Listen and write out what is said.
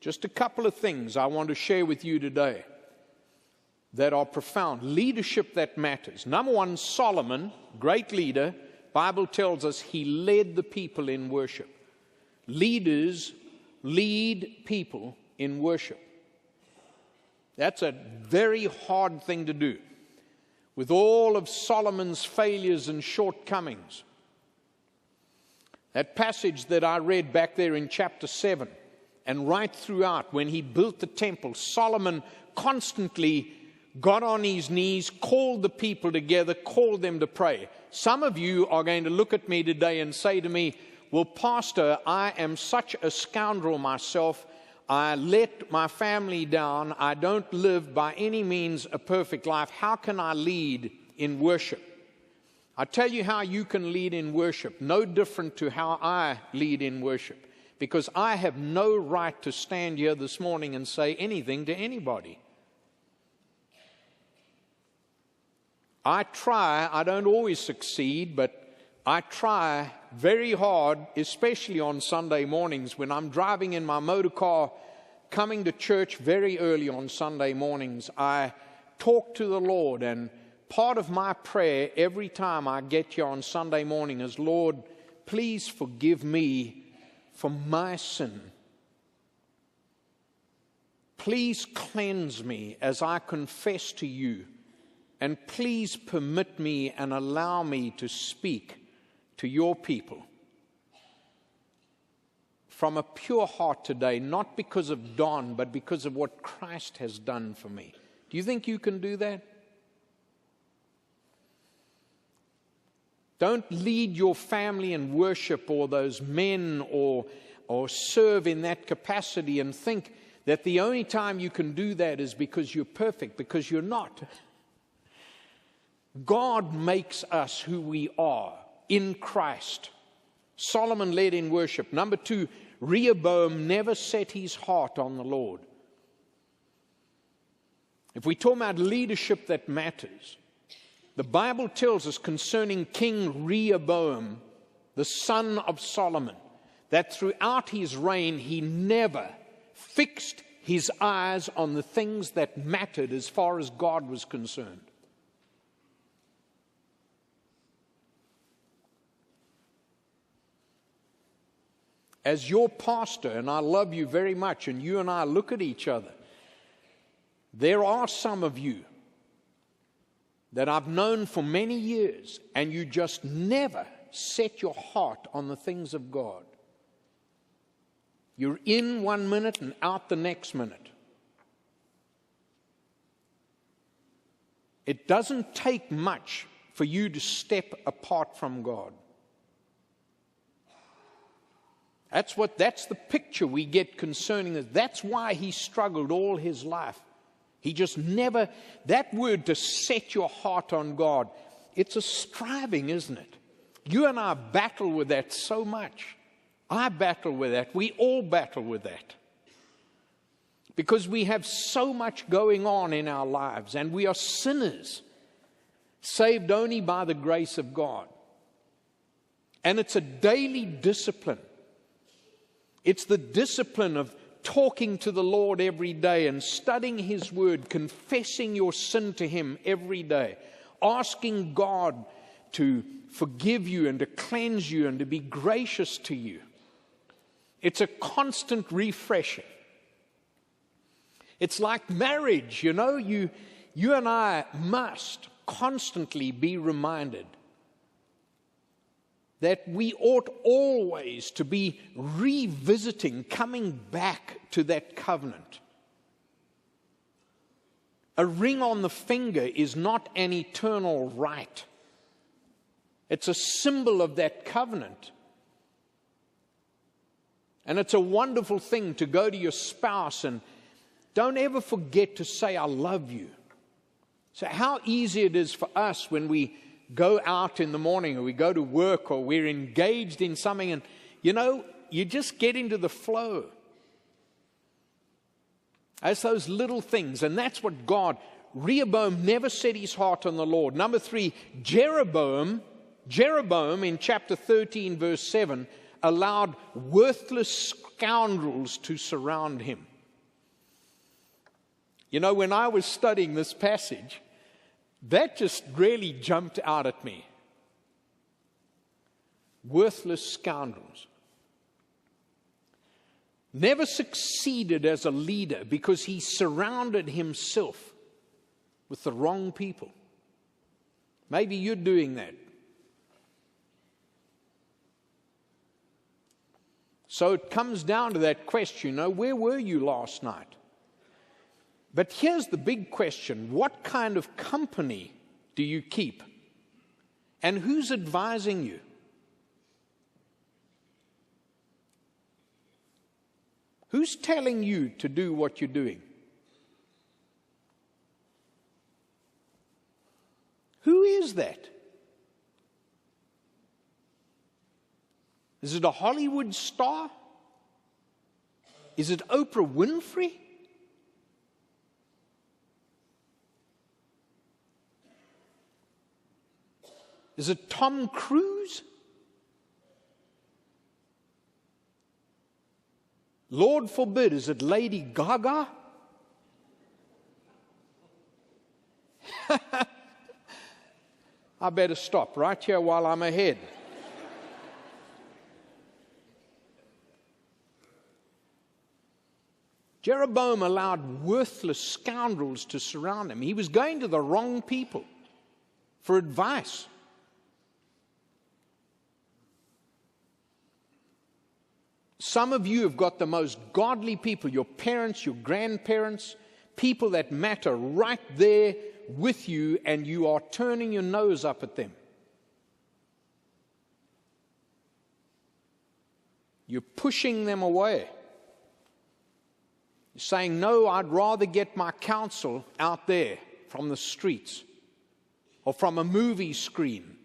Just a couple of things I want to share with you today that are profound. Leadership that matters. Number one, Solomon, great leader. Bible tells us he led the people in worship. Leaders lead people in worship. That's a very hard thing to do. With all of Solomon's failures and shortcomings. That passage that I read back there in chapter 7 and right throughout, when he built the temple, Solomon constantly got on his knees, called the people together, called them to pray. Some of you are going to look at me today and say to me, well, Pastor, I am such a scoundrel myself. I let my family down. I don't live by any means a perfect life. How can I lead in worship? I tell you how you can lead in worship, no different to how I lead in worship, because I have no right to stand here this morning and say anything to anybody. I try, I don't always succeed, but I try very hard, especially on Sunday mornings when I'm driving in my motor car, coming to church very early on Sunday mornings. I talk to the Lord, and part of my prayer every time I get here on Sunday morning is, Lord, please forgive me for my sin. Please cleanse me as I confess to you. And please permit me and allow me to speak to your people from a pure heart today, not because of Don, but because of what Christ has done for me. Do you think you can do that? Don't lead your family in worship or those men or serve in that capacity and think that the only time you can do that is because you're perfect, because you're not. God makes us who we are in Christ. Solomon led in worship. Number two, Rehoboam never set his heart on the Lord. If we talk about leadership that matters, the Bible tells us concerning King Rehoboam, the son of Solomon, that throughout his reign he never fixed his eyes on the things that mattered as far as God was concerned. As your pastor, and I love you very much, and you and I look at each other, there are some of you that I've known for many years, and you just never set your heart on the things of God. You're in 1 minute and out the next minute. It doesn't take much for you to step apart from God. That's the picture we get concerning this. That's why he struggled all his life. He just never, that word to set your heart on God, it's a striving, isn't it? You and I battle with that so much. I battle with that. We all battle with that. Because we have so much going on in our lives, and we are sinners, saved only by the grace of God. And it's a daily discipline. It's the discipline of talking to the Lord every day and studying His Word, confessing your sin to Him every day, asking God to forgive you and to cleanse you and to be gracious to you. It's a constant refreshing. It's like marriage, you know, you and I must constantly be reminded that we ought always to be revisiting, coming back to that covenant. A ring on the finger is not an eternal right. It's a symbol of that covenant. And it's a wonderful thing to go to your spouse and don't ever forget to say, I love you. So how easy it is for us when we go out in the morning or we go to work or we're engaged in something and, you know, you just get into the flow. As those little things, and that's what God, Rehoboam never set his heart on the Lord. Number 3, Jeroboam in chapter 13 verse 7 allowed worthless scoundrels to surround him. You know, when I was studying this passage, that just really jumped out at me. Worthless scoundrels. Never succeeded as a leader because he surrounded himself with the wrong people. Maybe you're doing that. So it comes down to that question, where were you last night? But here's the big question. What kind of company do you keep? And who's advising you? Who's telling you to do what you're doing? Who is that? Is it a Hollywood star? Is it Oprah Winfrey? Is it Tom Cruise? Lord forbid, is it Lady Gaga? I better stop right here while I'm ahead. Jeroboam allowed worthless scoundrels to surround him. He was going to the wrong people for advice. Some of you have got the most godly people, your parents, your grandparents, people that matter right there with you, and you are turning your nose up at them. You're pushing them away. You're saying, no, I'd rather get my counsel out there from the streets or from a movie screen.